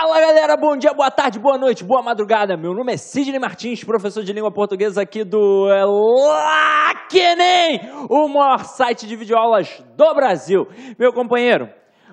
Fala galera, bom dia, boa tarde, boa noite, boa madrugada. Meu nome é Sidney Martins, professor de língua portuguesa aqui do LACENEM, o maior site de videoaulas do Brasil. Meu companheiro,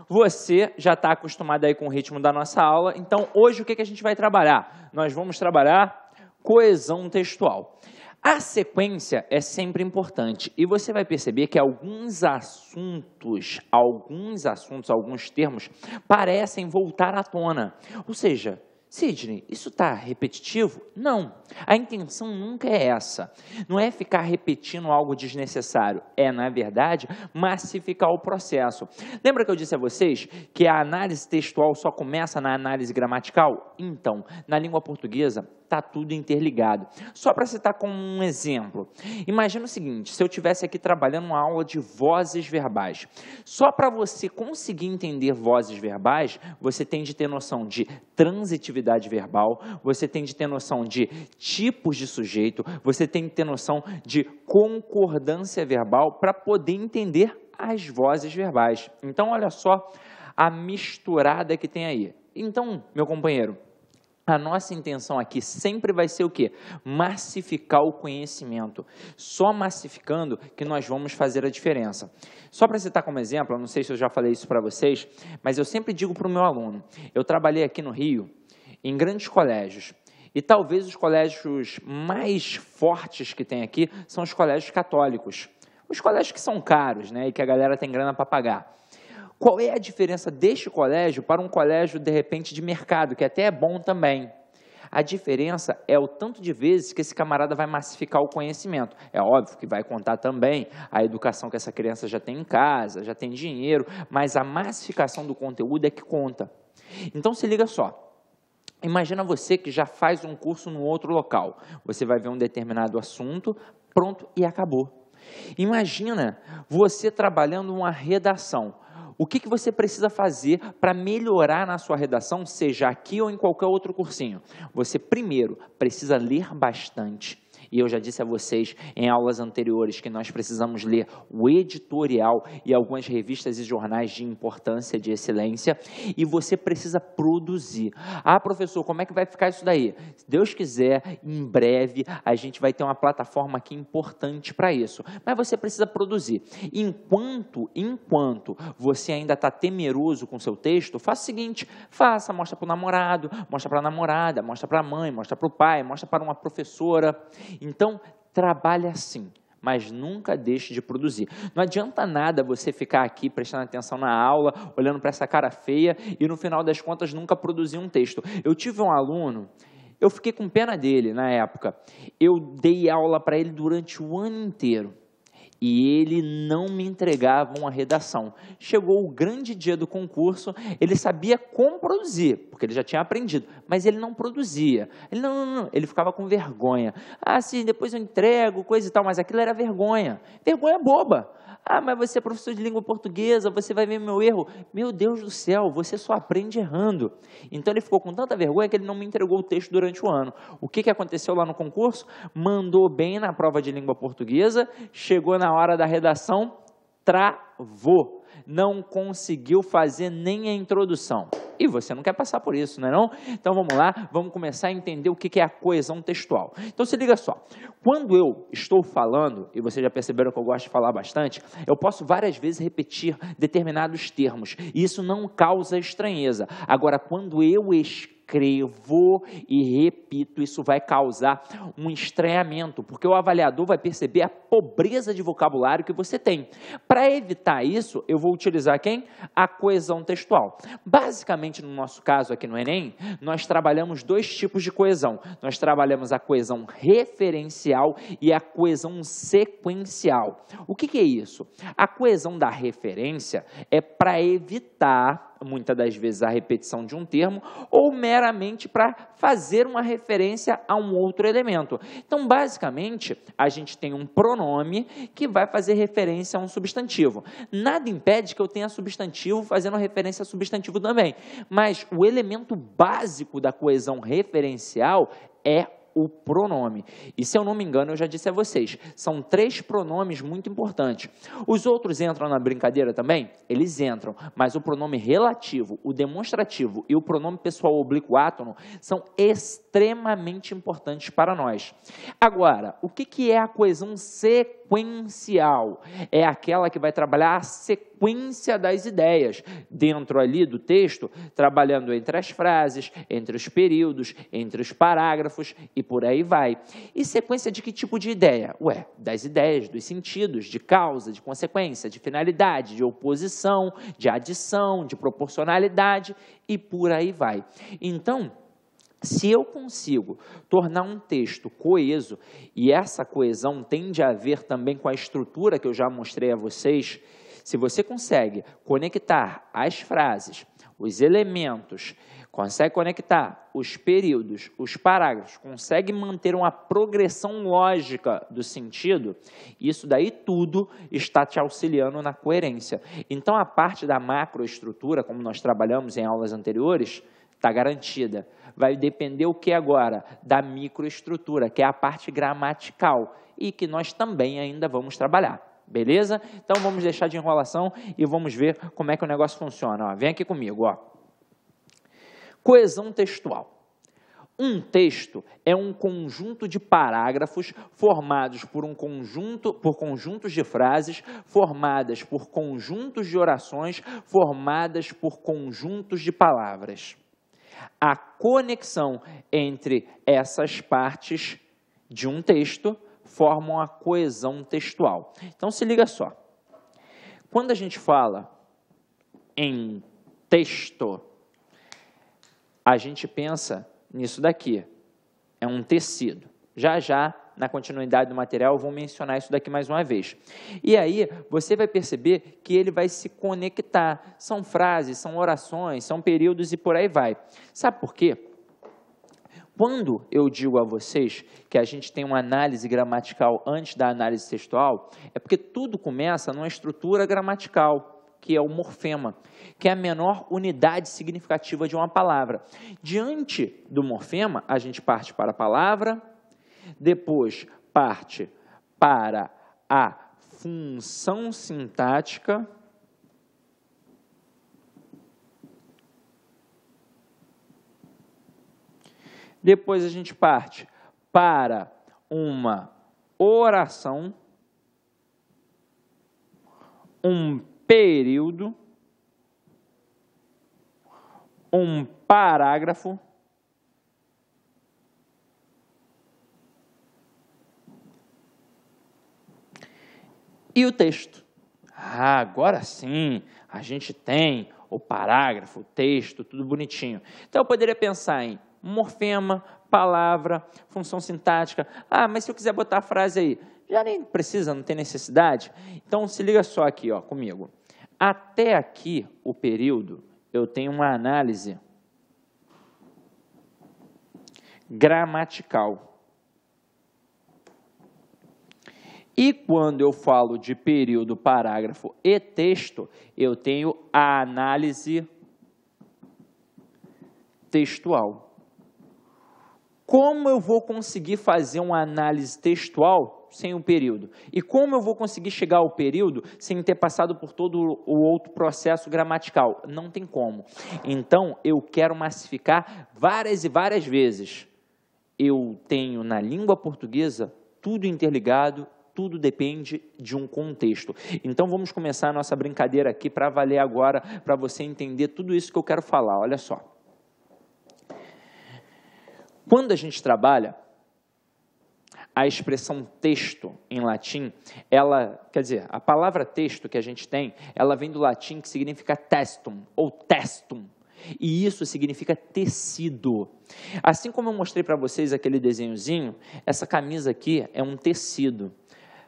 você já está acostumado aí com o ritmo da nossa aula, então hoje o que a gente vai trabalhar? Nós vamos trabalhar coesão textual. A sequência é sempre importante e você vai perceber que alguns assuntos, alguns termos parecem voltar à tona. Ou seja, Sidney, isso está repetitivo? Não, a intenção nunca é essa. Não é ficar repetindo algo desnecessário, é, na verdade, massificar o processo. Lembra que eu disse a vocês que a análise textual só começa na análise gramatical? Então, na língua portuguesa, está tudo interligado. Só para citar como um exemplo, imagina o seguinte, se eu estivesse aqui trabalhando uma aula de vozes verbais. Só para você conseguir entender vozes verbais, você tem de ter noção de transitividade verbal, você tem de ter noção de tipos de sujeito, você tem de ter noção de concordância verbal para poder entender as vozes verbais. Então, olha só a misturada que tem aí. Então, meu companheiro, a nossa intenção aqui sempre vai ser o quê? Massificar o conhecimento. Só massificando que nós vamos fazer a diferença. Só para citar como exemplo, eu não sei se eu já falei isso para vocês, mas eu sempre digo para o meu aluno, eu trabalhei aqui no Rio, em grandes colégios, e talvez os colégios mais fortes que tem aqui são os colégios católicos. Os colégios que são caros, né, e que a galera tem grana para pagar. Qual é a diferença deste colégio para um colégio, de repente, de mercado, que até é bom também? A diferença é o tanto de vezes que esse camarada vai massificar o conhecimento. É óbvio que vai contar também a educação que essa criança já tem em casa, já tem dinheiro, mas a massificação do conteúdo é que conta. Então, se liga só. Imagina você que já faz um curso no outro local. Você vai ver um determinado assunto, pronto, e acabou. Imagina você trabalhando uma redação. O que você precisa fazer para melhorar na sua redação, seja aqui ou em qualquer outro cursinho? Você, primeiro, precisa ler bastante. E eu já disse a vocês em aulas anteriores que nós precisamos ler o editorial e algumas revistas e jornais de importância, de excelência. E você precisa produzir. Ah, professor, como é que vai ficar isso daí? Se Deus quiser, em breve, a gente vai ter uma plataforma aqui importante para isso. Mas você precisa produzir. Enquanto você ainda está temeroso com o seu texto, faça o seguinte, mostra para o namorado, mostra para a namorada, mostra para a mãe, mostra para o pai, mostra para uma professora. Então, trabalhe assim, mas nunca deixe de produzir. Não adianta nada você ficar aqui prestando atenção na aula, olhando para essa cara feia e no final das contas nunca produzir um texto. Eu tive um aluno, eu fiquei com pena dele na época, eu dei aula para ele durante o ano inteiro. E ele não me entregava uma redação. Chegou o grande dia do concurso, ele sabia como produzir, porque ele já tinha aprendido, mas ele não produzia. Ele não, ele ficava com vergonha. Ah, sim, depois eu entrego, coisa e tal, mas aquilo era vergonha. Vergonha boba. Ah, mas você é professor de língua portuguesa, você vai ver meu erro. Meu Deus do céu, você só aprende errando. Então ele ficou com tanta vergonha que ele não me entregou o texto durante o ano. O que aconteceu lá no concurso? Mandou bem na prova de língua portuguesa, chegou na hora da redação, travou. Não conseguiu fazer nem a introdução. E você não quer passar por isso, não é não? Então vamos lá, vamos começar a entender o que é a coesão textual. Então se liga só, quando eu estou falando, e vocês já perceberam que eu gosto de falar bastante, eu posso várias vezes repetir determinados termos, e isso não causa estranheza. Agora, quando eu escrevo e repito, isso vai causar um estranhamento, porque o avaliador vai perceber a pobreza de vocabulário que você tem. Para evitar isso, eu vou utilizar quem? A coesão textual. Basicamente, no nosso caso aqui no Enem, nós trabalhamos dois tipos de coesão. Nós trabalhamos a coesão referencial e a coesão sequencial. O que é isso? A coesão da referência é para evitar, muitas das vezes, a repetição de um termo ou meramente para fazer uma referência a um outro elemento. Então, basicamente, a gente tem um pronome que vai fazer referência a um substantivo. Nada impede que eu tenha substantivo fazendo referência a substantivo também, mas o elemento básico da coesão referencial é o pronome. E se eu não me engano, eu já disse a vocês, são 3 pronomes muito importantes. Os outros entram na brincadeira também? Eles entram, mas o pronome relativo, o demonstrativo e o pronome pessoal oblíquo átono são extremamente importantes para nós. Agora, o que é a coesão sequencial? É aquela que vai trabalhar a sequência das ideias, dentro ali do texto, trabalhando entre as frases, entre os períodos, entre os parágrafos e por aí vai. E sequência de que tipo de ideia? Ué, das ideias, dos sentidos, de causa, de consequência, de finalidade, de oposição, de adição, de proporcionalidade e por aí vai. Então, se eu consigo tornar um texto coeso, e essa coesão tende a ver também com a estrutura que eu já mostrei a vocês, se você consegue conectar as frases, os elementos, consegue conectar os períodos, os parágrafos, consegue manter uma progressão lógica do sentido, isso daí tudo está te auxiliando na coerência. Então, a parte da macroestrutura, como nós trabalhamos em aulas anteriores, está garantida. Vai depender o que agora? Da microestrutura, que é a parte gramatical, e que nós também ainda vamos trabalhar. Beleza? Então, vamos deixar de enrolação e vamos ver como é que o negócio funciona. Ó, vem aqui comigo. Ó. Coesão textual. Um texto é um conjunto de parágrafos formados por conjuntos de frases, formadas por conjuntos de orações, formadas por conjuntos de palavras. A conexão entre essas partes de um texto formam a coesão textual. Então, se liga só. Quando a gente fala em texto, a gente pensa nisso daqui. É um tecido. Já, na continuidade do material, eu vou mencionar isso daqui mais uma vez. E aí, você vai perceber que ele vai se conectar. São frases, são orações, são períodos e por aí vai. Sabe por quê? Quando eu digo a vocês que a gente tem uma análise gramatical antes da análise textual, é porque tudo começa numa estrutura gramatical, que é o morfema, que é a menor unidade significativa de uma palavra. Diante do morfema, a gente parte para a palavra, depois parte para a função sintática, depois a gente parte para uma oração, um período, um parágrafo, e o texto. Ah, agora sim, a gente tem o parágrafo, o texto, tudo bonitinho. Então, eu poderia pensar em morfema, palavra, função sintática. Ah, mas se eu quiser botar a frase aí, já nem precisa, não tem necessidade. Então, se liga só aqui, ó, comigo. Até aqui, o período, eu tenho uma análise gramatical. E quando eu falo de período, parágrafo e texto, eu tenho a análise textual. Como eu vou conseguir fazer uma análise textual sem o período? E como eu vou conseguir chegar ao período sem ter passado por todo o outro processo gramatical? Não tem como. Então, eu quero massificar várias e várias vezes. Eu tenho na língua portuguesa tudo interligado, tudo depende de um contexto. Então, vamos começar a nossa brincadeira aqui para valer agora, para você entender tudo isso que eu quero falar. Olha só. Quando a gente trabalha, a expressão texto em latim, a palavra texto que a gente tem, ela vem do latim que significa testum ou testum. E isso significa tecido. Assim como eu mostrei para vocês aquele desenhozinho, essa camisa aqui é um tecido.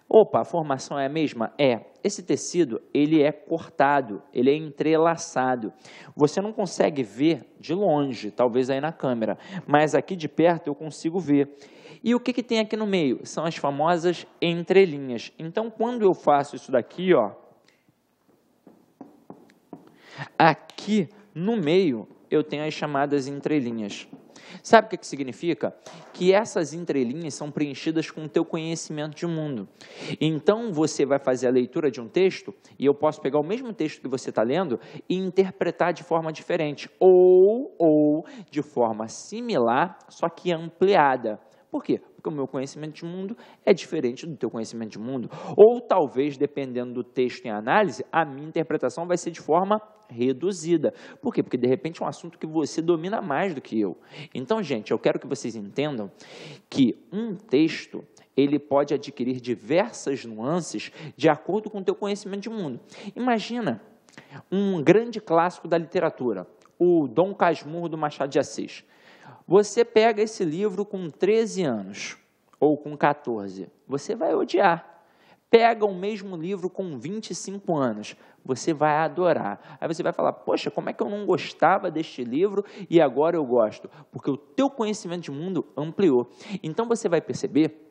Opa, a formação é a mesma? É. Esse tecido, ele é cortado, ele é entrelaçado. Você não consegue ver de longe, talvez aí na câmera, mas aqui de perto eu consigo ver. E o que tem aqui no meio? São as famosas entrelinhas. Então, quando eu faço isso daqui, ó, aqui no meio eu tenho as chamadas entrelinhas. Sabe o que significa? Que essas entrelinhas são preenchidas com o teu conhecimento de mundo. Então, você vai fazer a leitura de um texto, e eu posso pegar o mesmo texto que você está lendo e interpretar de forma diferente, ou de forma similar, só que ampliada. Por quê? Porque o meu conhecimento de mundo é diferente do teu conhecimento de mundo. Ou talvez, dependendo do texto em análise, a minha interpretação vai ser de forma reduzida. Por quê? Porque, de repente, é um assunto que você domina mais do que eu. Então, gente, eu quero que vocês entendam que um texto, ele pode adquirir diversas nuances de acordo com o teu conhecimento de mundo. Imagina um grande clássico da literatura, o Dom Casmurro do Machado de Assis. Você pega esse livro com 13 anos, ou com 14, você vai odiar. Pega o mesmo livro com 25 anos, você vai adorar. Aí você vai falar, poxa, como é que eu não gostava deste livro e agora eu gosto? Porque o teu conhecimento de mundo ampliou. Então você vai perceber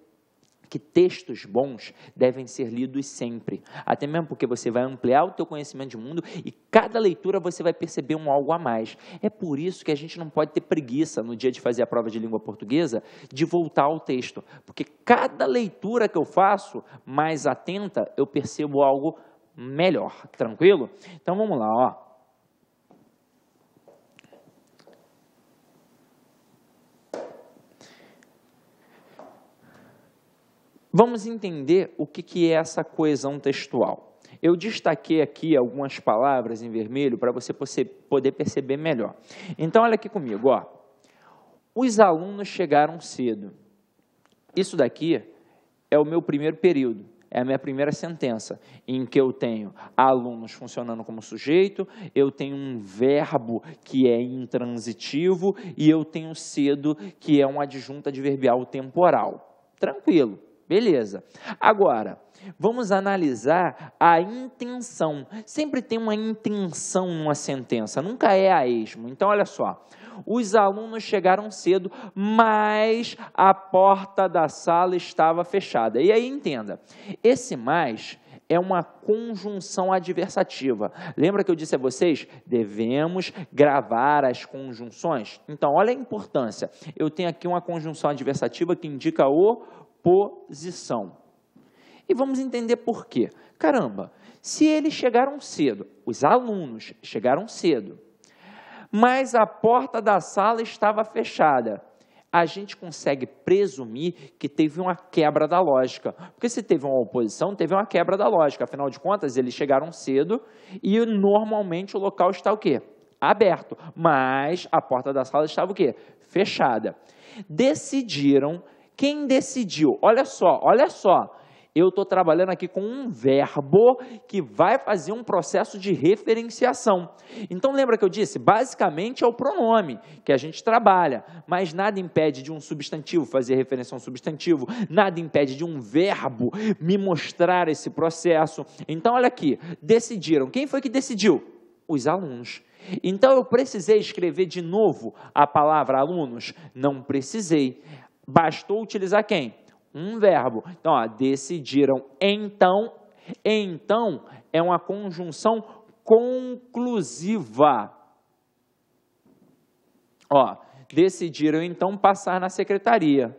que textos bons devem ser lidos sempre, até mesmo porque você vai ampliar o teu conhecimento de mundo e cada leitura você vai perceber algo a mais. É por isso que a gente não pode ter preguiça no dia de fazer a prova de língua portuguesa de voltar ao texto, porque cada leitura que eu faço mais atenta, eu percebo algo melhor, tranquilo? Então vamos lá, ó. Vamos entender o que é essa coesão textual. Eu destaquei aqui algumas palavras em vermelho para você poder perceber melhor. Então, olha aqui comigo, ó. Os alunos chegaram cedo. Isso daqui é o meu primeiro período, é a minha primeira sentença, em que eu tenho alunos funcionando como sujeito, eu tenho um verbo que é intransitivo e eu tenho cedo, que é um adjunto adverbial temporal. Tranquilo. Beleza. Agora, vamos analisar a intenção. Sempre tem uma intenção numa sentença, nunca é a esmo. Então, olha só. Os alunos chegaram cedo, mas a porta da sala estava fechada. E aí, entenda, esse mais é uma conjunção adversativa. Lembra que eu disse a vocês? Devemos gravar as conjunções. Então, olha a importância. Eu tenho aqui uma conjunção adversativa que indica oposição. E vamos entender por quê. Caramba, se eles chegaram cedo, os alunos chegaram cedo, mas a porta da sala estava fechada, a gente consegue presumir que teve uma quebra da lógica. Porque se teve uma oposição, teve uma quebra da lógica. Afinal de contas, eles chegaram cedo e normalmente o local está o quê? Aberto. Mas a porta da sala estava o quê? Fechada. Decidiram. Quem decidiu? Olha só, olha só. Eu estou trabalhando aqui com um verbo que vai fazer um processo de referenciação. Então, lembra que eu disse? Basicamente é o pronome que a gente trabalha, mas nada impede de um substantivo fazer referência a um substantivo, nada impede de um verbo me mostrar esse processo. Então, olha aqui, decidiram. Quem foi que decidiu? Os alunos. Então, eu precisei escrever de novo a palavra alunos? Não precisei. Bastou utilizar quem? Um verbo. Então, ó, decidiram. Então é uma conjunção conclusiva. Ó, decidiram então passar na secretaria.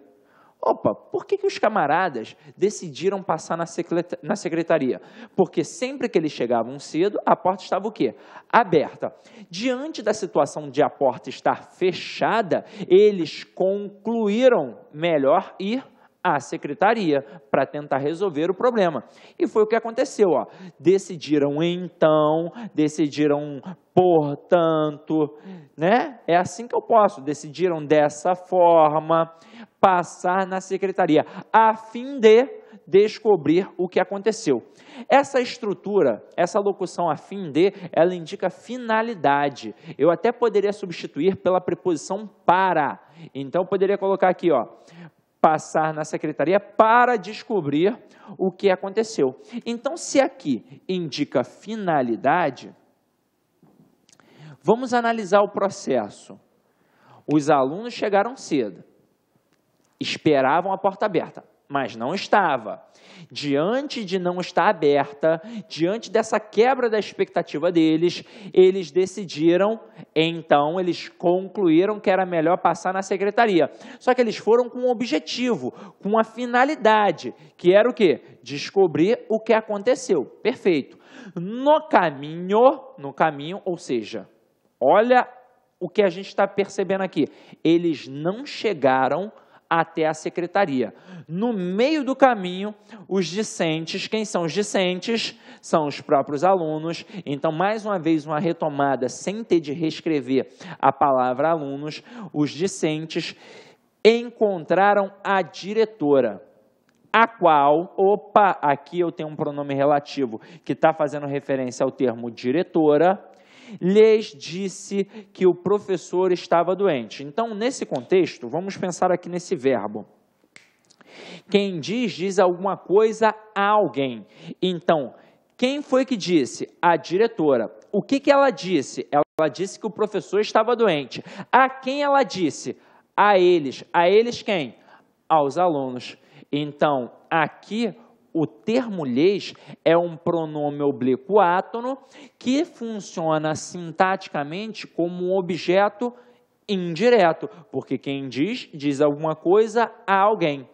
Opa, por que os camaradas decidiram passar na secretaria? Porque sempre que eles chegavam cedo, a porta estava o quê? Aberta. Diante da situação de a porta estar fechada, eles concluíram melhor ir à secretaria para tentar resolver o problema. E foi o que aconteceu, ó. Decidiram então, decidiram portanto, né? É assim que eu posso. Decidiram dessa forma passar na secretaria, a fim de descobrir o que aconteceu. Essa estrutura, essa locução a fim de, ela indica finalidade. Eu até poderia substituir pela preposição para. Então, eu poderia colocar aqui, ó, passar na secretaria para descobrir o que aconteceu. Então, se aqui indica finalidade, vamos analisar o processo. Os alunos chegaram cedo, esperavam a porta aberta. mas não estava. Diante de não estar aberta, diante dessa quebra da expectativa deles, eles decidiram, então eles concluíram que era melhor passar na secretaria. Só que eles foram com um objetivo, com uma finalidade, que era o quê? Descobrir o que aconteceu. Perfeito. No caminho, ou seja, olha o que a gente está percebendo aqui. Eles não chegaram até a secretaria. No meio do caminho, os discentes, quem são os discentes? São os próprios alunos. Então, mais uma vez, uma retomada, sem ter de reescrever a palavra alunos, os discentes encontraram a diretora, a qual, aqui eu tenho um pronome relativo que está fazendo referência ao termo diretora, lhes disse que o professor estava doente. Então, nesse contexto, vamos pensar aqui nesse verbo. Quem diz alguma coisa a alguém. Então, quem foi que disse? A diretora. O que ela disse? Ela disse que o professor estava doente. A quem ela disse? A eles. A eles quem? Aos alunos. Então, aqui o termo lhes é um pronome oblíquo átono que funciona sintaticamente como um objeto indireto, porque quem diz alguma coisa a alguém.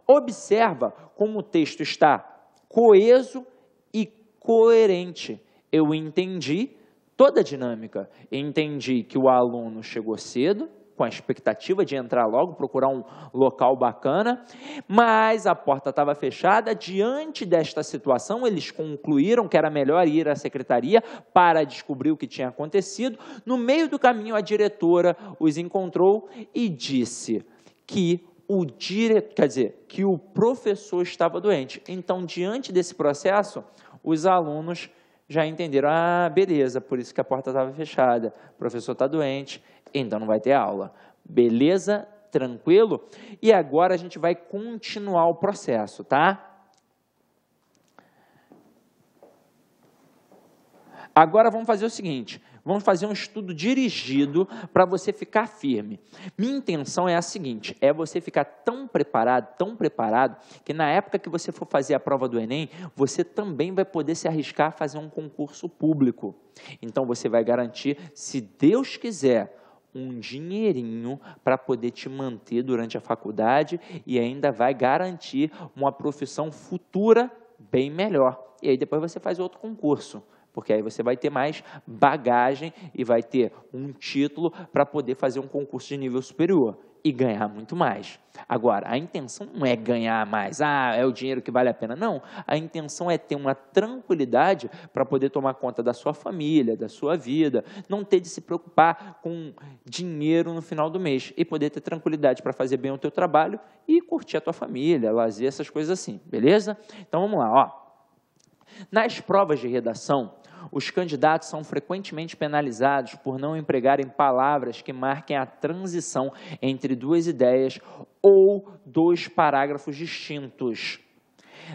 Observa como o texto está coeso e coerente. Eu entendi toda a dinâmica. Entendi que o aluno chegou cedo, com a expectativa de entrar logo, procurar um local bacana, mas a porta estava fechada. Diante desta situação, eles concluíram que era melhor ir à secretaria para descobrir o que tinha acontecido. No meio do caminho, a diretora os encontrou e disse que que o professor estava doente. Então, diante desse processo, os alunos já entenderam, beleza, por isso que a porta estava fechada, o professor está doente, então não vai ter aula. Beleza? Tranquilo? E agora a gente vai continuar o processo, tá? Agora vamos fazer o seguinte, vamos fazer um estudo dirigido para você ficar firme. Minha intenção é a seguinte, é você ficar tão preparado, que na época que você for fazer a prova do Enem, você também vai poder se arriscar a fazer um concurso público. Então você vai garantir, se Deus quiser, um dinheirinho para poder te manter durante a faculdade e ainda vai garantir uma profissão futura bem melhor. E aí depois você faz outro concurso, porque aí você vai ter mais bagagem e vai ter um título para poder fazer um concurso de nível superior e ganhar muito mais. Agora, a intenção não é ganhar mais, é o dinheiro que vale a pena. Não, a intenção é ter uma tranquilidade para poder tomar conta da sua família, da sua vida, não ter de se preocupar com dinheiro no final do mês e poder ter tranquilidade para fazer bem o teu trabalho e curtir a tua família, lazer, essas coisas assim, beleza? Então, vamos lá, ó. Nas provas de redação, os candidatos são frequentemente penalizados por não empregarem palavras que marquem a transição entre duas ideias ou dois parágrafos distintos.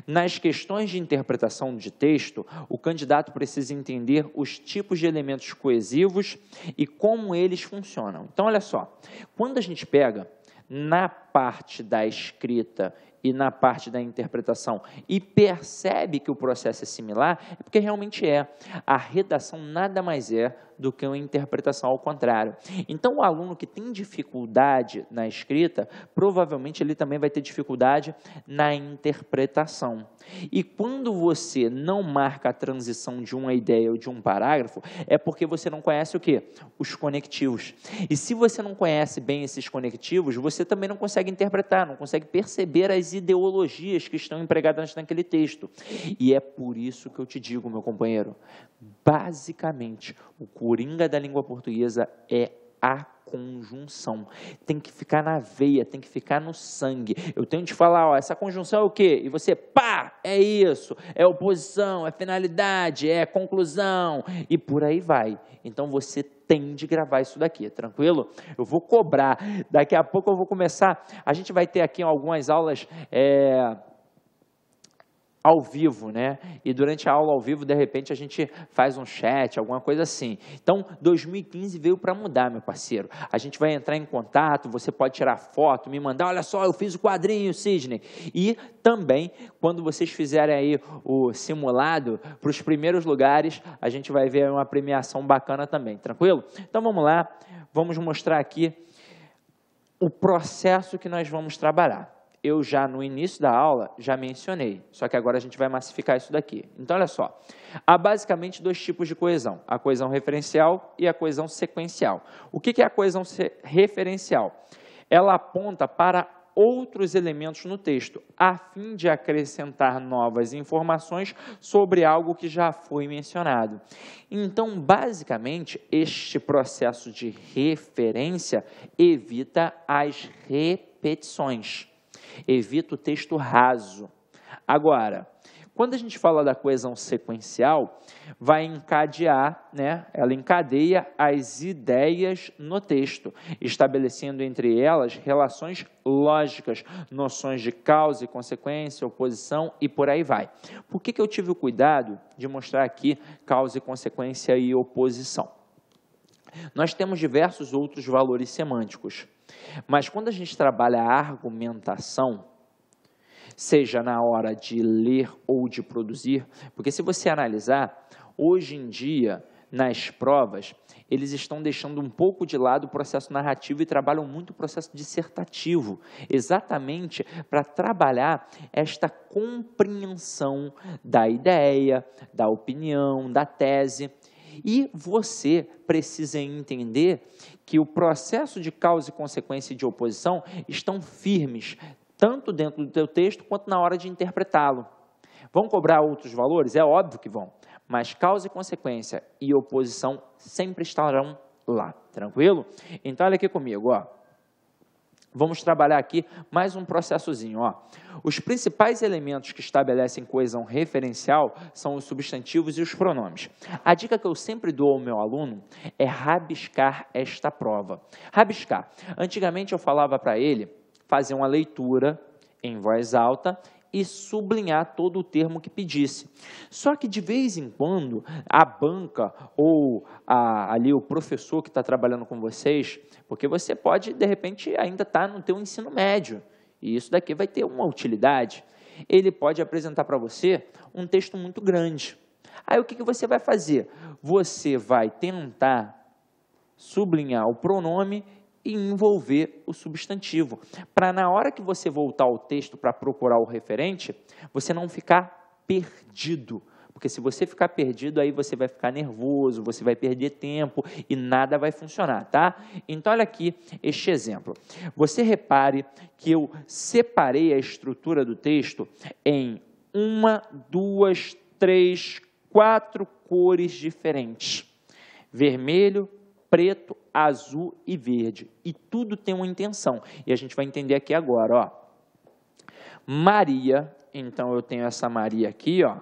Nas questões de interpretação de texto, o candidato precisa entender os tipos de elementos coesivos e como eles funcionam. Então, olha só, quando a gente pega na parte da escrita e na parte da interpretação e percebe que o processo é similar, é porque realmente é. A redação nada mais é do que uma interpretação ao contrário. Então, o aluno que tem dificuldade na escrita, provavelmente ele também vai ter dificuldade na interpretação. E quando você não marca a transição de uma ideia ou de um parágrafo, é porque você não conhece o quê? Os conectivos. E se você não conhece bem esses conectivos, você também não consegue interpretar, não consegue perceber as ideologias que estão empregadas naquele texto. E é por isso que eu te digo, meu companheiro, basicamente, o coringa da língua portuguesa é a conjunção. Tem que ficar na veia, tem que ficar no sangue. Eu tenho de falar, ó, essa conjunção é o quê? E você, é isso, é oposição, é finalidade, é conclusão, e por aí vai. Então, você tem de gravar isso daqui, tranquilo? Eu vou cobrar, daqui a pouco eu vou começar, a gente vai ter aqui algumas aulas, ao vivo, né? E durante a aula ao vivo, de repente, a gente faz um chat, alguma coisa assim. Então, 2015 veio para mudar, meu parceiro. A gente vai entrar em contato, você pode tirar foto, me mandar, olha só, eu fiz o quadrinho, Sidney. E também, quando vocês fizerem aí o simulado para os primeiros lugares, a gente vai ver uma premiação bacana também, tranquilo? Então, vamos lá, vamos mostrar aqui o processo que nós vamos trabalhar. Eu já no início da aula já mencionei, só que agora a gente vai massificar isso daqui. Então, olha só, há basicamente dois tipos de coesão, a coesão referencial e a coesão sequencial. O que é a coesão referencial? Ela aponta para outros elementos no texto, a fim de acrescentar novas informações sobre algo que já foi mencionado. Então, basicamente, este processo de referência evita as repetições. Evita o texto raso. Agora, quando a gente fala da coesão sequencial, vai encadear, né? Ela encadeia as ideias no texto, estabelecendo entre elas relações lógicas, noções de causa e consequência, oposição e por aí vai. Por que eu tive o cuidado de mostrar aqui causa e consequência e oposição? Nós temos diversos outros valores semânticos, mas quando a gente trabalha a argumentação, seja na hora de ler ou de produzir, porque se você analisar, hoje em dia, nas provas, eles estão deixando um pouco de lado o processo narrativo e trabalham muito o processo dissertativo, exatamente para trabalhar esta compreensão da ideia, da opinião, da tese. E você precisa entender que o processo de causa e consequência e de oposição estão firmes, tanto dentro do teu texto quanto na hora de interpretá-lo. Vão cobrar outros valores? É óbvio que vão, mas causa e consequência e oposição sempre estarão lá, tranquilo? Então, olha aqui comigo, ó. Vamos trabalhar aqui mais um processozinho, ó. Os principais elementos que estabelecem coesão referencial são os substantivos e os pronomes. A dica que eu sempre dou ao meu aluno é rabiscar esta prova. Rabiscar. Antigamente eu falava para ele fazer uma leitura em voz alta e sublinhar todo o termo que pedisse. Só que de vez em quando a banca ou ali o professor que está trabalhando com vocês, porque você pode de repente ainda estar no teu ensino médio e isso daqui vai ter uma utilidade. Ele pode apresentar para você um texto muito grande. Aí o que você vai fazer? Você vai tentar sublinhar o pronome e envolver o substantivo, para na hora que você voltar ao texto para procurar o referente, você não ficar perdido, porque se você ficar perdido, aí você vai ficar nervoso, você vai perder tempo e nada vai funcionar, tá? Então, olha aqui este exemplo. Você repare que eu separei a estrutura do texto em 1, 2, 3, 4 cores diferentes. Vermelho, preto, azul e verde. E tudo tem uma intenção. E a gente vai entender aqui agora, ó. Maria, então eu tenho essa Maria aqui, ó,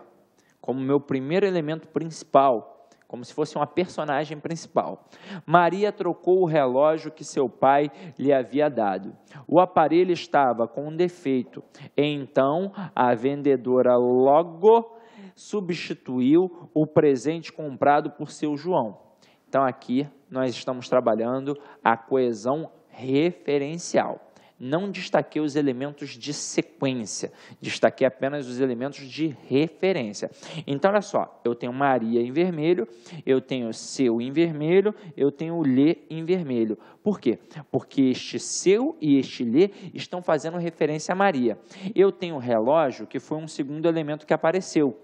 como meu primeiro elemento principal, como se fosse uma personagem principal. Maria trocou o relógio que seu pai lhe havia dado. O aparelho estava com um defeito. Então, a vendedora logo substituiu o presente comprado por seu João. Então, aqui nós estamos trabalhando a coesão referencial. Não destaquei os elementos de sequência, destaquei apenas os elementos de referência. Então, olha só, eu tenho Maria em vermelho, eu tenho seu em vermelho, eu tenho lhe em vermelho. Por quê? Porque este seu e este lhe estão fazendo referência a Maria. Eu tenho o relógio, que foi um segundo elemento que apareceu.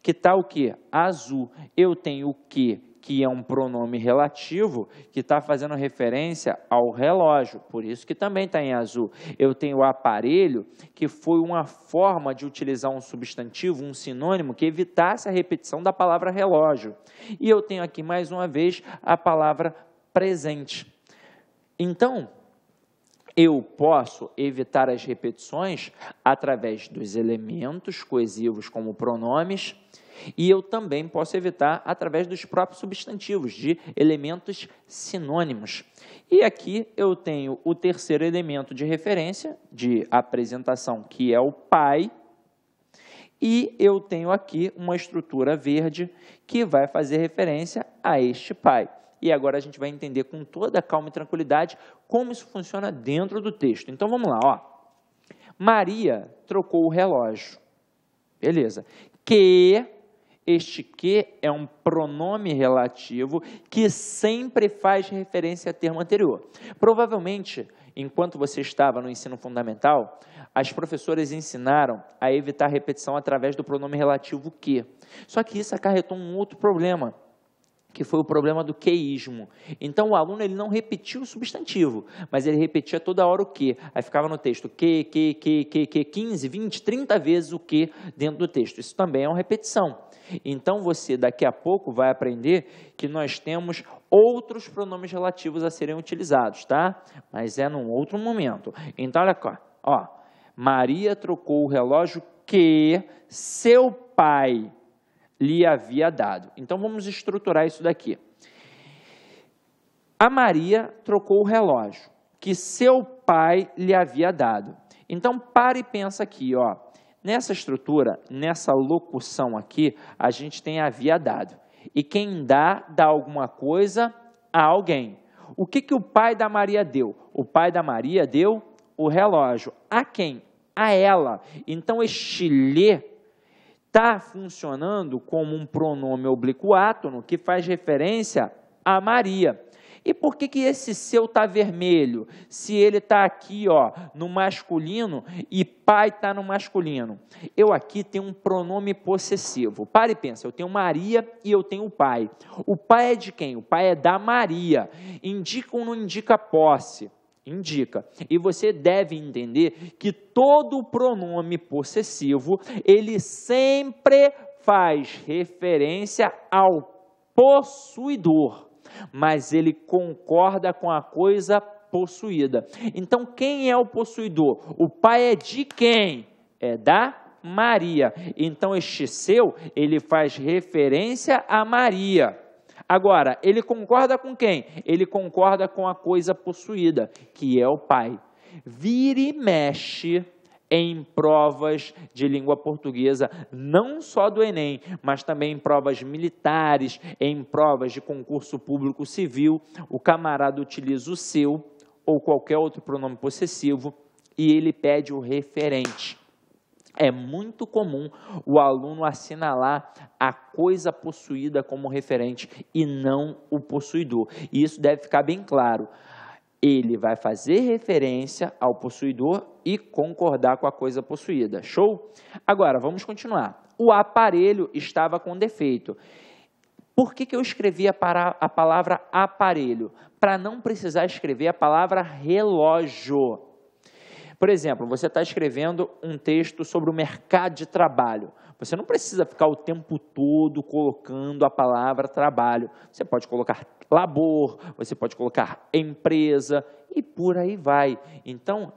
Que tal o quê? Azul. Eu tenho o que é um pronome relativo, que está fazendo referência ao relógio, por isso que também está em azul. Eu tenho o aparelho, que foi uma forma de utilizar um substantivo, um sinônimo, que evitasse a repetição da palavra relógio. E eu tenho aqui, mais uma vez, a palavra presente. Então, eu posso evitar as repetições através dos elementos coesivos como pronomes, e eu também posso evitar através dos próprios substantivos, de elementos sinônimos. E aqui eu tenho o terceiro elemento de referência, de apresentação, que é o pai, E eu tenho aqui uma estrutura verde que vai fazer referência a este pai. E agora a gente vai entender com toda a calma e tranquilidade como isso funciona dentro do texto. Então vamos lá, ó. Maria trocou o relógio. Beleza. Este que é um pronome relativo que sempre faz referência ao termo anterior. Provavelmente, enquanto você estava no ensino fundamental, as professoras ensinaram a evitar repetição através do pronome relativo que. Só que isso acarretou um outro problema, que foi o problema do queísmo. Então, o aluno ele não repetia o substantivo, mas ele repetia toda hora o que. Aí ficava no texto que, 15, 20, 30 vezes o que dentro do texto. Isso também é uma repetição. Então, você daqui a pouco vai aprender que nós temos outros pronomes relativos a serem utilizados, tá? Mas é num outro momento. Então, olha cá, ó. Maria trocou o relógio que seu pai lhe havia dado. Então, vamos estruturar isso daqui. A Maria trocou o relógio que seu pai lhe havia dado. Então, para e pensa aqui, ó. Nessa estrutura, nessa locução aqui, a gente tem havia dado. E quem dá alguma coisa a alguém. O que o pai da Maria deu? O pai da Maria deu o relógio. A quem? A ela. Então, este lhe está funcionando como um pronome oblíquo átono que faz referência a Maria. E por que esse seu está vermelho? Se ele está aqui, ó, no masculino e pai está no masculino. Eu aqui tenho um pronome possessivo. Para e pensa, eu tenho Maria e eu tenho o pai. O pai é de quem? O pai é da Maria. Indica ou não indica posse? Indica. E você deve entender que todo pronome possessivo, ele sempre faz referência ao possuidor, mas ele concorda com a coisa possuída. Então, quem é o possuidor? O pai é de quem? É da Maria. Então, este seu, ele faz referência a Maria. Agora, ele concorda com quem? Ele concorda com a coisa possuída, que é o pai. Vira e mexe em provas de língua portuguesa, não só do Enem, mas também em provas militares, em provas de concurso público civil, o camarada utiliza o seu ou qualquer outro pronome possessivo e ele pede o referente. É muito comum o aluno assinalar a coisa possuída como referente e não o possuidor. E isso deve ficar bem claro. Ele vai fazer referência ao possuidor e concordar com a coisa possuída. Show? Agora, vamos continuar. O aparelho estava com defeito. Por que eu escrevi a palavra aparelho? Para não precisar escrever a palavra relógio. Por exemplo, você está escrevendo um texto sobre o mercado de trabalho. Você não precisa ficar o tempo todo colocando a palavra trabalho. Você pode colocar labor, você pode colocar empresa e por aí vai. Então,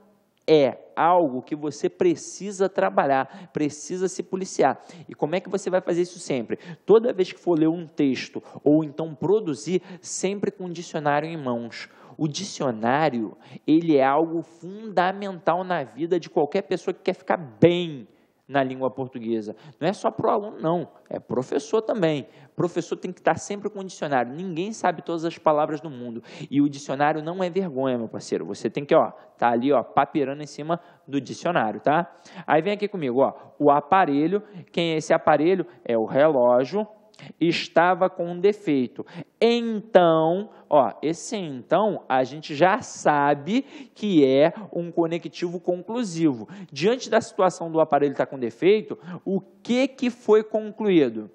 é algo que você precisa trabalhar, precisa se policiar. E como é que você vai fazer isso sempre? Toda vez que for ler um texto ou então produzir, sempre com um dicionário em mãos. O dicionário, ele é algo fundamental na vida de qualquer pessoa que quer ficar bem na língua portuguesa. Não é só para o aluno, não. É professor também. Professor tem que estar sempre com o dicionário. Ninguém sabe todas as palavras do mundo. E o dicionário não é vergonha, meu parceiro. Você tem que, ó, tá ali, ó, papeirando em cima do dicionário, tá? Aí vem aqui comigo, ó. O aparelho, quem é esse aparelho? É o relógio. Estava com um defeito. Então, ó, esse então a gente já sabe que é um conectivo conclusivo. Diante da situação do aparelho estar com defeito, o que foi concluído?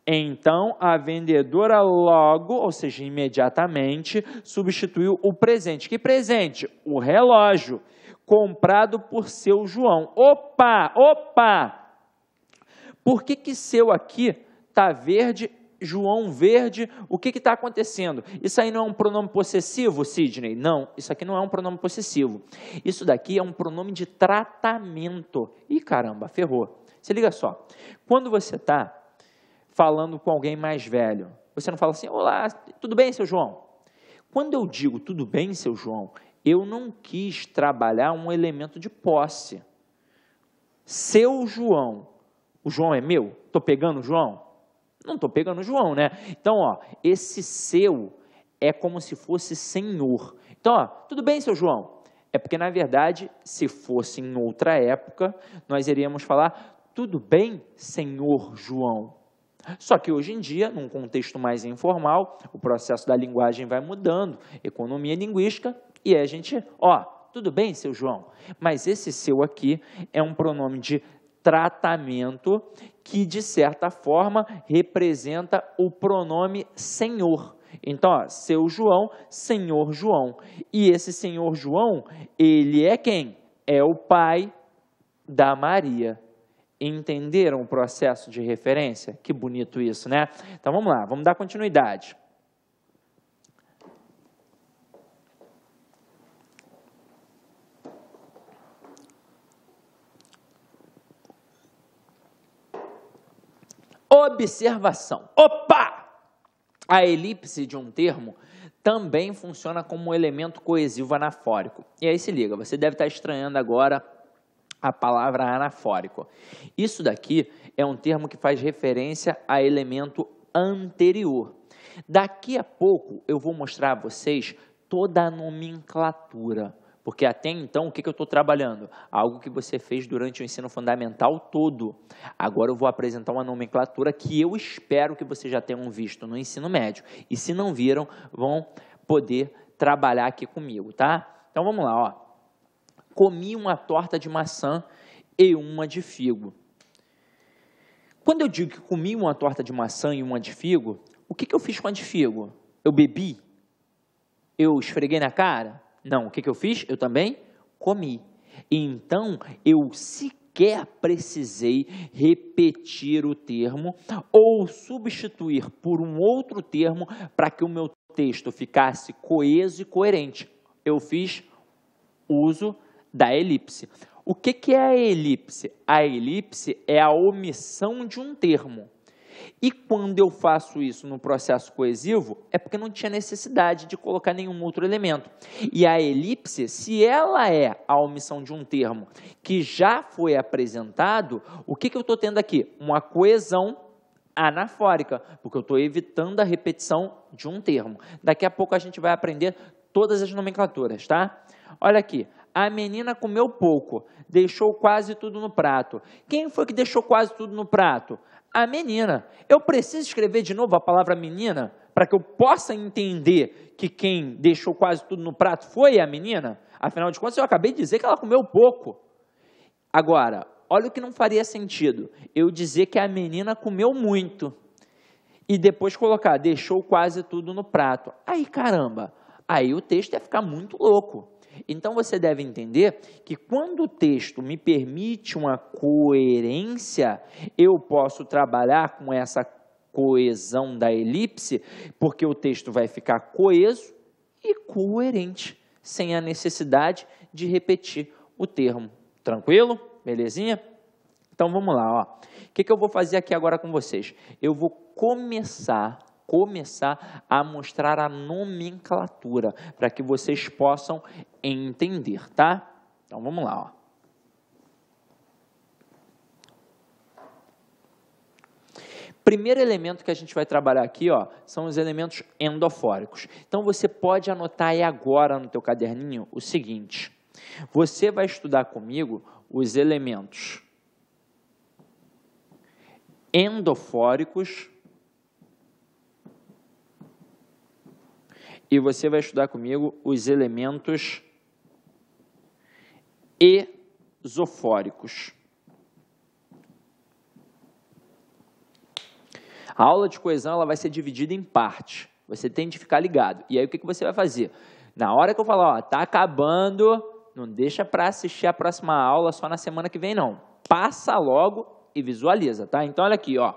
Então, a vendedora logo, ou seja, imediatamente, substituiu o presente. Que presente? O relógio, comprado por seu João. Opa! Por que seu aqui está verde, João verde, o que está acontecendo? Isso aí não é um pronome possessivo, Sidney? Não, isso aqui não é um pronome possessivo. Isso daqui é um pronome de tratamento. Ih, caramba, ferrou. Se liga só, quando você está falando com alguém mais velho, você não fala assim, olá, tudo bem, seu João? Quando eu digo tudo bem, seu João, eu não quis trabalhar um elemento de posse. Seu João. O João é meu? Estou pegando o João? Não estou pegando o João, né? Então, ó, esse seu é como se fosse senhor. Então, ó, tudo bem, seu João? É porque, na verdade, se fosse em outra época, nós iríamos falar, tudo bem, senhor João? Só que hoje em dia, num contexto mais informal, o processo da linguagem vai mudando, economia linguística, e aí a gente, ó, tudo bem, seu João? Mas esse seu aqui é um pronome de tratamento que, de certa forma, representa o pronome senhor. Então, ó, seu João, senhor João. E esse senhor João, ele é quem? É o pai da Maria. Entenderam o processo de referência? Que bonito isso, né? Então, vamos lá, vamos dar continuidade. Observação. Opa! A elipse de um termo também funciona como um elemento coesivo anafórico. E aí se liga, você deve estar estranhando agora a palavra anafórico. Isso daqui é um termo que faz referência a elemento anterior. Daqui a pouco eu vou mostrar a vocês toda a nomenclatura. Porque até então, o que eu estou trabalhando? Algo que você fez durante o ensino fundamental todo. Agora eu vou apresentar uma nomenclatura que eu espero que vocês já tenham visto no ensino médio. E se não viram, vão poder trabalhar aqui comigo, tá? Então vamos lá, ó. Comi uma torta de maçã e uma de figo. Quando eu digo que comi uma torta de maçã e uma de figo, o que eu fiz com a de figo? Eu bebi? Eu esfreguei na cara? Não, o que eu fiz? Eu também comi. Então, eu sequer precisei repetir o termo ou substituir por um outro termo para que o meu texto ficasse coeso e coerente. Eu fiz uso da elipse. O que é a elipse? A elipse é a omissão de um termo. E quando eu faço isso no processo coesivo, é porque não tinha necessidade de colocar nenhum outro elemento. E a elipse, se ela é a omissão de um termo que já foi apresentado, o que eu estou tendo aqui? Uma coesão anafórica, porque eu estou evitando a repetição de um termo. Daqui a pouco a gente vai aprender todas as nomenclaturas, tá? Olha aqui. A menina comeu pouco, deixou quase tudo no prato. Quem foi que deixou quase tudo no prato? A menina. Eu preciso escrever de novo a palavra menina para que eu possa entender que quem deixou quase tudo no prato foi a menina? Afinal de contas, eu acabei de dizer que ela comeu pouco. Agora, olha o que não faria sentido. Eu dizer que a menina comeu muito e depois colocar, deixou quase tudo no prato. Aí, caramba, aí o texto ia ficar muito louco. Então, você deve entender que quando o texto me permite uma coerência, eu posso trabalhar com essa coesão da elipse, porque o texto vai ficar coeso e coerente, sem a necessidade de repetir o termo. Tranquilo? Belezinha? Então, vamos lá, ó. O que eu vou fazer aqui agora com vocês? Eu vou começar a mostrar a nomenclatura, para que vocês possam entender, tá? Então, vamos lá, ó. Primeiro elemento que a gente vai trabalhar aqui, ó, são os elementos endofóricos. Então, você pode anotar aí agora no teu caderninho o seguinte. Você vai estudar comigo os elementos endofóricos e você vai estudar comigo os elementos esofóricos. A aula de coesão ela vai ser dividida em partes. Você tem de ficar ligado. E aí o que você vai fazer? Na hora que eu falar, ó, tá acabando, não deixa para assistir a próxima aula só na semana que vem, não. Passa logo e visualiza, tá? Então, olha aqui, ó.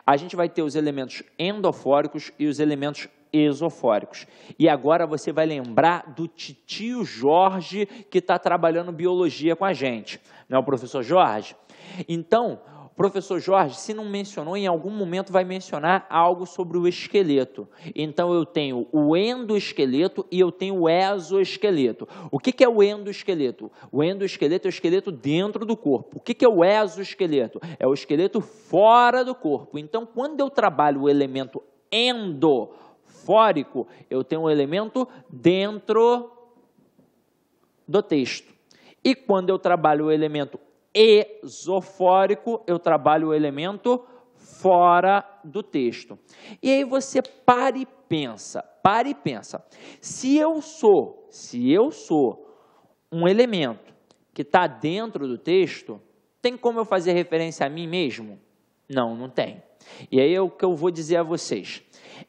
A gente vai ter os elementos endofóricos e os elementos esofóricos. E agora você vai lembrar do titio Jorge que está trabalhando biologia com a gente. Não é o professor Jorge? Então, Professor Jorge, se não mencionou, em algum momento vai mencionar algo sobre o esqueleto. Então, eu tenho o endoesqueleto e eu tenho o exoesqueleto. O que é o endoesqueleto? O endoesqueleto é o esqueleto dentro do corpo. O que é o exoesqueleto? É o esqueleto fora do corpo. Então, quando eu trabalho o elemento endofórico, eu tenho um elemento dentro do texto. E quando eu trabalho o elemento esofórico, eu trabalho o elemento fora do texto. E aí você para e pensa. Se eu sou um elemento que está dentro do texto, tem como eu fazer referência a mim mesmo? Não, não tem. E aí é o que eu vou dizer a vocês.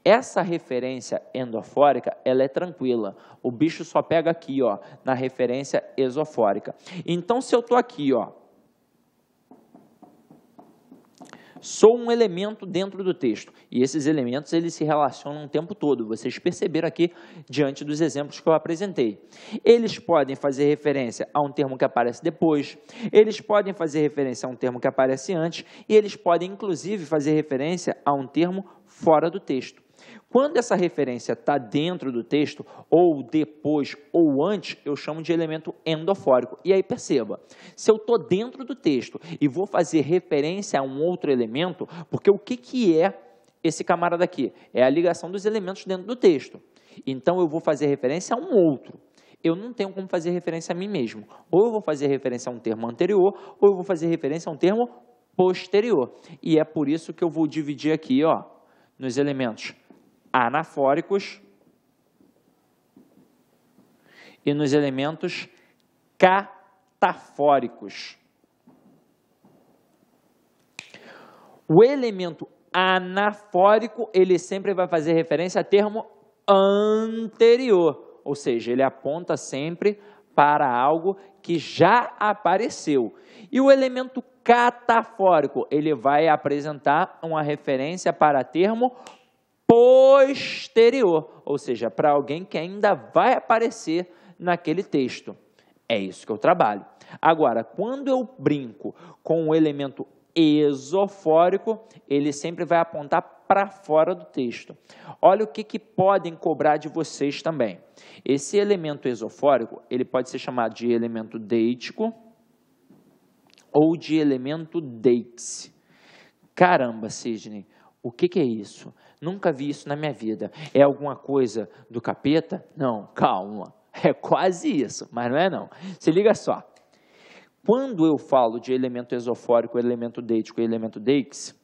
Essa referência endofórica, ela é tranquila. O bicho só pega aqui, ó, na referência esofórica. Então, se eu estou aqui, ó, sou um elemento dentro do texto. E esses elementos, eles se relacionam o tempo todo. Vocês perceberam aqui, diante dos exemplos que eu apresentei. Eles podem fazer referência a um termo que aparece depois, eles podem fazer referência a um termo que aparece antes, e eles podem, inclusive, fazer referência a um termo fora do texto. Quando essa referência está dentro do texto, ou depois, ou antes, eu chamo de elemento endofórico. E aí perceba, se eu estou dentro do texto e vou fazer referência a um outro elemento, porque o que é esse camarada aqui? É a ligação dos elementos dentro do texto. Então, eu vou fazer referência a um outro. Eu não tenho como fazer referência a mim mesmo. Ou eu vou fazer referência a um termo anterior, ou eu vou fazer referência a um termo posterior. E é por isso que eu vou dividir aqui, ó, nos elementos anafóricos e nos elementos catafóricos. O elemento anafórico, ele sempre vai fazer referência a termo anterior, ou seja, ele aponta sempre para algo que já apareceu. E o elemento catafórico, ele vai apresentar uma referência para termo posterior, ou seja, para alguém que ainda vai aparecer naquele texto. É isso que eu trabalho. Agora, quando eu brinco com o elemento esofórico, ele sempre vai apontar para fora do texto. Olha o que podem cobrar de vocês também. Esse elemento esofórico, ele pode ser chamado de elemento deítico ou de elemento deixe. Caramba, Sidney, o que é isso? Nunca vi isso na minha vida. É alguma coisa do capeta? Não, calma. É quase isso, mas não é não. Se liga só. Quando eu falo de elemento esofórico, elemento deítico e elemento deixe,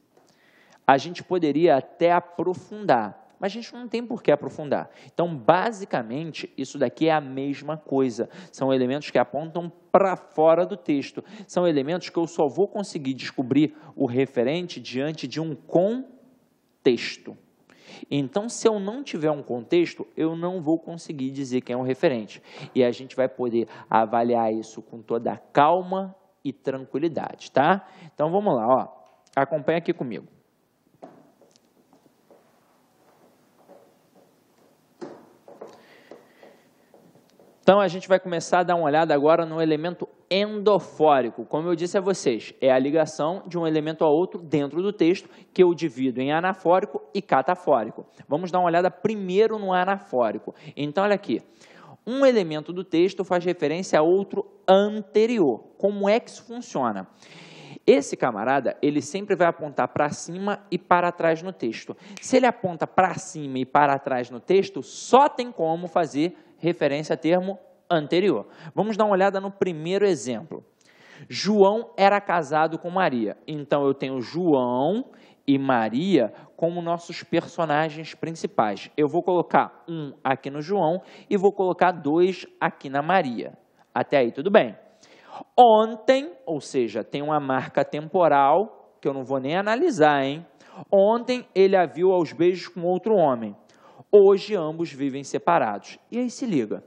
a gente poderia até aprofundar, mas a gente não tem por que aprofundar. Então, basicamente, isso daqui é a mesma coisa. São elementos que apontam para fora do texto. São elementos que eu só vou conseguir descobrir o referente diante de um contexto. Então, se eu não tiver um contexto, eu não vou conseguir dizer quem é o referente. E a gente vai poder avaliar isso com toda a calma e tranquilidade, tá? Então, vamos lá, ó. Acompanha aqui comigo. Então, a gente vai começar a dar uma olhada agora no elemento endofórico. Como eu disse a vocês, é a ligação de um elemento a outro dentro do texto, que eu divido em anafórico e catafórico. Vamos dar uma olhada primeiro no anafórico. Então, olha aqui. Um elemento do texto faz referência a outro anterior. Como é que isso funciona? Esse camarada, ele sempre vai apontar para cima e para trás no texto. Se ele aponta para cima e para trás no texto, só tem como fazer referência a termo anterior. Vamos dar uma olhada no primeiro exemplo. João era casado com Maria. Então, eu tenho João e Maria como nossos personagens principais. Eu vou colocar um aqui no João e vou colocar 2 aqui na Maria. Até aí, tudo bem. Ontem, ou seja, tem uma marca temporal que eu não vou nem analisar, hein? Ontem ele a viu aos beijos com outro homem. Hoje ambos vivem separados. E aí se liga.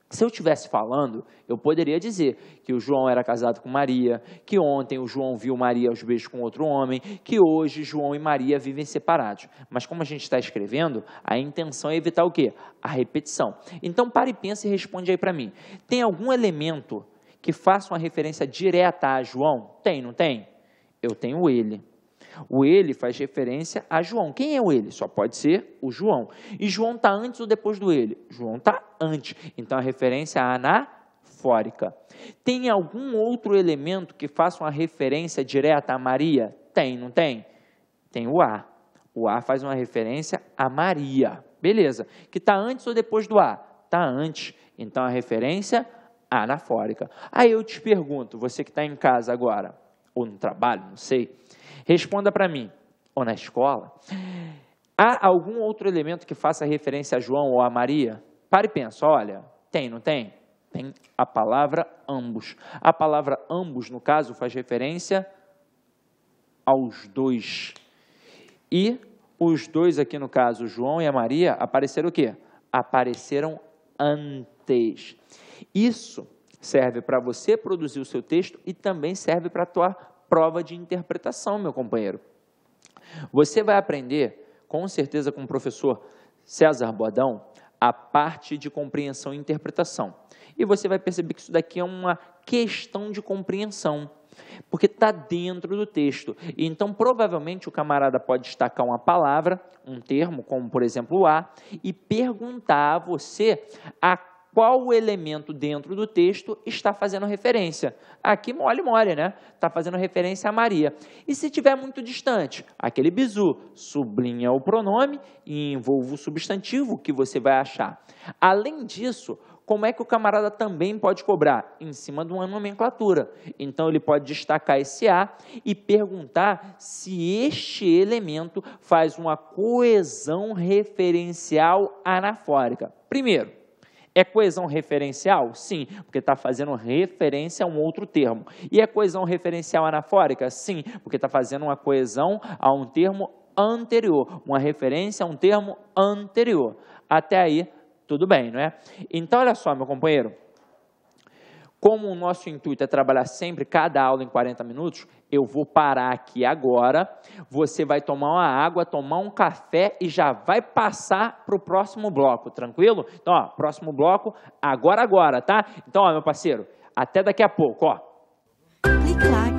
Se eu estivesse falando, eu poderia dizer que o João era casado com Maria, que ontem o João viu Maria aos beijos com outro homem, que hoje João e Maria vivem separados. Mas como a gente está escrevendo, a intenção é evitar o quê? A repetição. Então, para e pensa e responde aí para mim. Tem algum elemento que faça uma referência direta a João? Tem, não tem? Eu tenho ele. O ele faz referência a João. Quem é o ele? Só pode ser o João. E João está antes ou depois do ele? João está antes. Então, a referência anafórica. Tem algum outro elemento que faça uma referência direta a Maria? Tem, não tem? Tem o a. O a faz uma referência a Maria. Beleza. Que está antes ou depois do a? Está antes. Então, a referência anafórica. Aí eu te pergunto, você que está em casa agora, ou no trabalho, não sei, responda para mim, ou na escola, há algum outro elemento que faça referência a João ou a Maria? Para e pensa, olha, tem, não tem? Tem a palavra ambos. A palavra ambos, no caso, faz referência aos dois. E os dois aqui, no caso, João e a Maria, apareceram o quê? Apareceram antes. Isso serve para você produzir o seu texto e também serve para a tua prova de interpretação, meu companheiro. Você vai aprender, com certeza, com o professor César Bodão, a parte de compreensão e interpretação. E você vai perceber que isso daqui é uma questão de compreensão, porque está dentro do texto. Então, provavelmente, o camarada pode destacar uma palavra, um termo, como, por exemplo, o a, e perguntar a você a qual elemento dentro do texto está fazendo referência. Aqui, mole, né? Está fazendo referência a Maria. E se estiver muito distante, aquele bizu, sublinha o pronome e envolve o substantivo que você vai achar. Além disso, como é que o camarada também pode cobrar? Em cima de uma nomenclatura. Então, ele pode destacar esse a e perguntar se este elemento faz uma coesão referencial anafórica. Primeiro, é coesão referencial? Sim, porque está fazendo referência a um outro termo. E é coesão referencial anafórica? Sim, porque está fazendo uma coesão a um termo anterior, uma referência a um termo anterior. Até aí, tudo bem, não é? Então, olha só, meu companheiro, como o nosso intuito é trabalhar sempre cada aula em 40 minutos, eu vou parar aqui agora, você vai tomar uma água, tomar um café e já vai passar para o próximo bloco, tranquilo? Então, ó, próximo bloco, agora, tá? Então, ó, meu parceiro, até daqui a pouco, ó. Clique lá